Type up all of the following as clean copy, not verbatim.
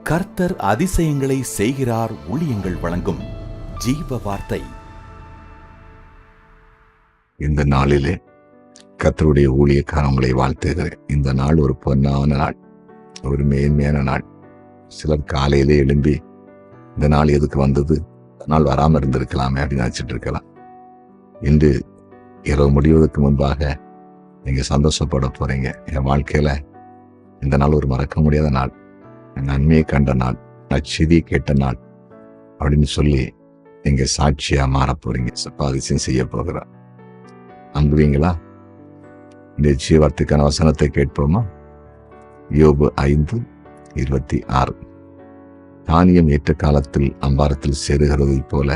கர்த்தர் அதிசயங்களை செய்கிறார். ஊழியங்கள் வழங்கும் ஜீவ வார்த்தை. இந்த நாளிலே கர்த்தருடைய ஊழியக்காரங்களை வாழ்த்துகிறேன். இந்த நாள் ஒரு பொன்னான நாள், ஒரு மேன்மையான நாள். சிலர் காலையிலே எழும்பி இந்த நாள் எதுக்கு வந்தது, இந்த நாள் வராமல் இருந்திருக்கலாமே அப்படின்னு நினைச்சிட்டு இருக்கலாம். இன்று இரவு முடிவதற்கு முன்பாக நீங்க சந்தோஷப்பட போறீங்க. என் வாழ்க்கையில இந்த நாள் ஒரு மறக்க முடியாத நாள், நன்மையை கண்ட நாள், நற்செய்தியை கேட்ட நாள் அப்படின்னு சொல்லி நீங்க சாட்சியா மாற போறீங்க. அதிசயம் செய்ய போகிறார். நம்புவீங்களா? இந்த ஜீவார்த்தைக்கான வசனத்தை கேட்போமா? யோபு 5:26. தானியம் ஏற்ற காலத்தில் அம்பாரத்தில் சேருகிறது போல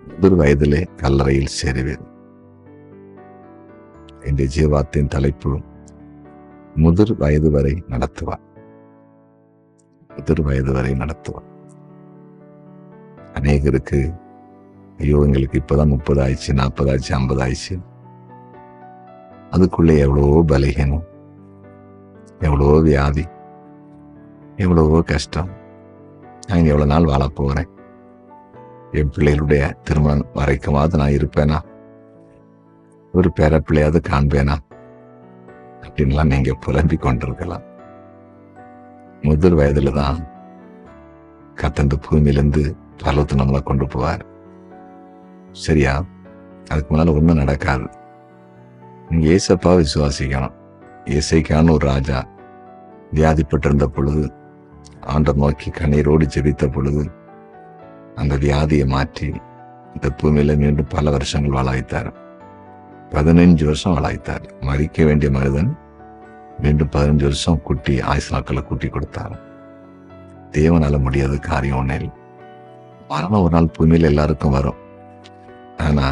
முதிர் வயதிலே கல்லறையில் சேருவேன். இந்த ஜீவார்த்தையின் தலைப்பு முதிர் வயது வரை நடத்துவார். முதிர் வயது வரை நடத்துவார். அநேகருக்கு ஐயோ எங்களுக்கு இப்பதான் 30 ஆயிடுச்சு, 40 ஆயிடுச்சு, 50 ஆயிடுச்சு, அதுக்குள்ளே எவ்வளவோ பலகீனம், எவ்வளவோ வியாதி, எவ்வளவோ கஷ்டம், நான் எவ்வளவு நாள் வாழ போகிறேன், என் பிள்ளைகளுடைய திருமணம் வரைக்குமாவது நான் இருப்பேனா, ஒரு பேர பிள்ளையாவது காண்பேனா அப்படின்லாம் நீங்க புலம்பிக் கொண்டிருக்கலாம். முதிர் வயதுல தான் கர்த்தர் பூமியிலிருந்து பரலோகத்துக்கு நம்மளை கொண்டு போவார். சரியா? அதுக்கு முன்னால ஒண்ணும் நடக்காது. நீங்க ஏசப்பா விசுவாசிக்கணும். ஏசைக்கான ஒரு ராஜா வியாதிப்பட்டிருந்த பொழுது, ஆண்டவர் நோக்கி கண்ணீரோடு ஜெபித்த பொழுது, அந்த வியாதியை மாற்றி இந்த பூமியில மீண்டும் பல வருஷங்கள் வாழ வைத்தார். 15 வருஷம் வாழ வைத்தார். மறிக்க வேண்டிய மனிதன் மீண்டும் 15 வருஷம் குட்டி ஆயுசு நாட்களை கூட்டி கொடுத்தார். தேவனால முடியாத காரியம் ஒண்ணு இல்லை. மரணம் ஒரு நாள் பூமியில எல்லாருக்கும் வரும். ஆனா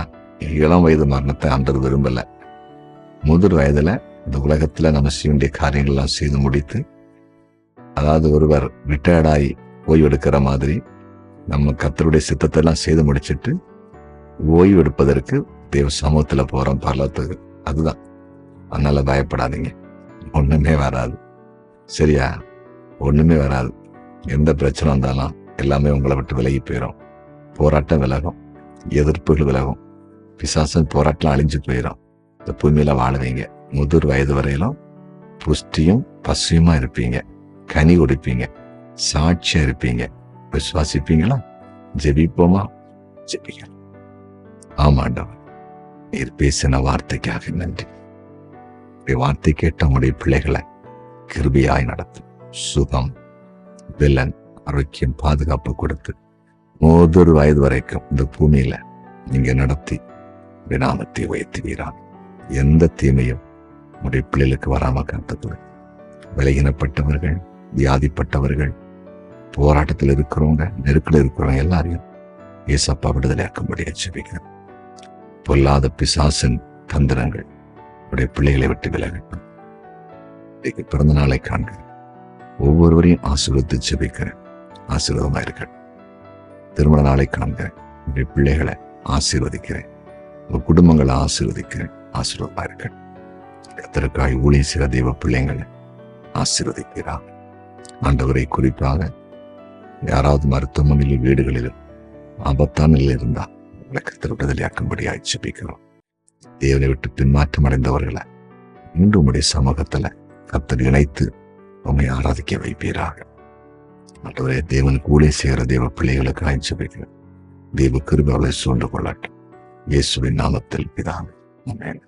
இளம் வயது மரணத்தை ஆண்டவர் விரும்பல. முதிர் வயதுல இந்த உலகத்துல நம்ம செய்ய வேண்டிய காரியங்கள்லாம் செய்து முடித்து, அதாவது ஒருவர் ரிட்டையர்டாகி ஓய்வு எடுக்கிற மாதிரி நம்ம கர்த்தருடைய சித்தத்தை எல்லாம் செய்து முடிச்சுட்டு ஓய்வு எடுப்பதற்கு தேவ சமூகத்துல போறோம் பரலோகத்துக்கு. அதுதான். அதனால பயப்படாதீங்க, ஒண்ணுமே வராது. சரியா? ஒண்ணுமே வராது. எந்த பிரச்சனை வந்தாலும் எல்லாமே உங்களை விட்டு விலகி போயிடும். போராட்டம் விலகும், எதிர்ப்புகள் விலகும், பிசாசன் போராட்டம் அழிஞ்சு போயிடும். இந்த பூமியில வாழுவீங்க. முதிர் வயது வரையிலும் புஷ்டியும் பசுமா இருப்பீங்க, கனி கொடுப்பீங்க, சாட்சியா இருப்பீங்க. விசுவாசிப்பீங்களா? ஜெபிப்போமா? ஜெபிக்க. ஆமாண்டவர், நீர் பேசின வார்த்தைக்காக நன்றி. வார்த்தை கேட்ட உடைய பிள்ளைகளை கிருபையாய் நடத்தும். சுகம், வில்லன், ஆரோக்கியம், பாதுகாப்பு கொடுத்து முதிர் வயது வரைக்கும் இந்த பூமியில நீங்க நடத்தி நாமத்தை உயர்த்துவீரான். எந்த தீமையும் உடைய பிள்ளைகளுக்கு வராம காத்துக்குள்ள. விலகினப்பட்டவர்கள், வியாதிப்பட்டவர்கள், போராட்டத்தில் இருக்கிறவங்க, நெருக்கில் இருக்கிறவங்க எல்லாரையும் ஏசப்பா விடுதலையாக்கும்படியா ஜெபிக்கிறேன். பொல்லாத பிசாசின் தந்திரங்கள் உடைய பிள்ளைகளை விட்டு விலகட்டும். பிறந்த நாளை காண்க. ஒவ்வொருவரையும் ஆசீர்வதித்து ஜெபிக்கிறேன். ஆசீர்வாதமா இருக்கட்டும். திருமண நாளை காண்கிறேன். உடைய பிள்ளைகளை ஆசீர்வதிக்கிறேன். உங்க குடும்பங்களை ஆசீர்வதிக்கிறேன். ஆசீர்வாதமா இருக்கட்டும். கர்த்தருக்காய் ஊழியம் செய்கிற தெய்வ பிள்ளைங்களை ஆசீர்வதிக்கிறார். ஆண்டவரை குறிப்பாக யாராவது மருத்துவமனையில், வீடுகளிலும் ஆபத்தான நிலையில் இருந்தா கர்த்தர் விடுதலையாக்கும்படியாய் ஜெபிக்கிறோம். தேவனை விட்டு பின்மாற்றம் அடைந்தவர்களை மீண்டும் உடைய சமூகத்துல கர்த்தர் இணைத்து உண்மை ஆராதிக்க வைப்பீராக. ஆண்டவரே, தேவனுக்கு ஊழியம் செய்கிற தேவ பிள்ளைகளுக்கு ஜெபிக்கிறோம். தேவ கிருபை அவளை சூழ்ந்து கொள்ளட்டும். இயேசுவின் நாமத்தில் பிதாவே, ஆமென்.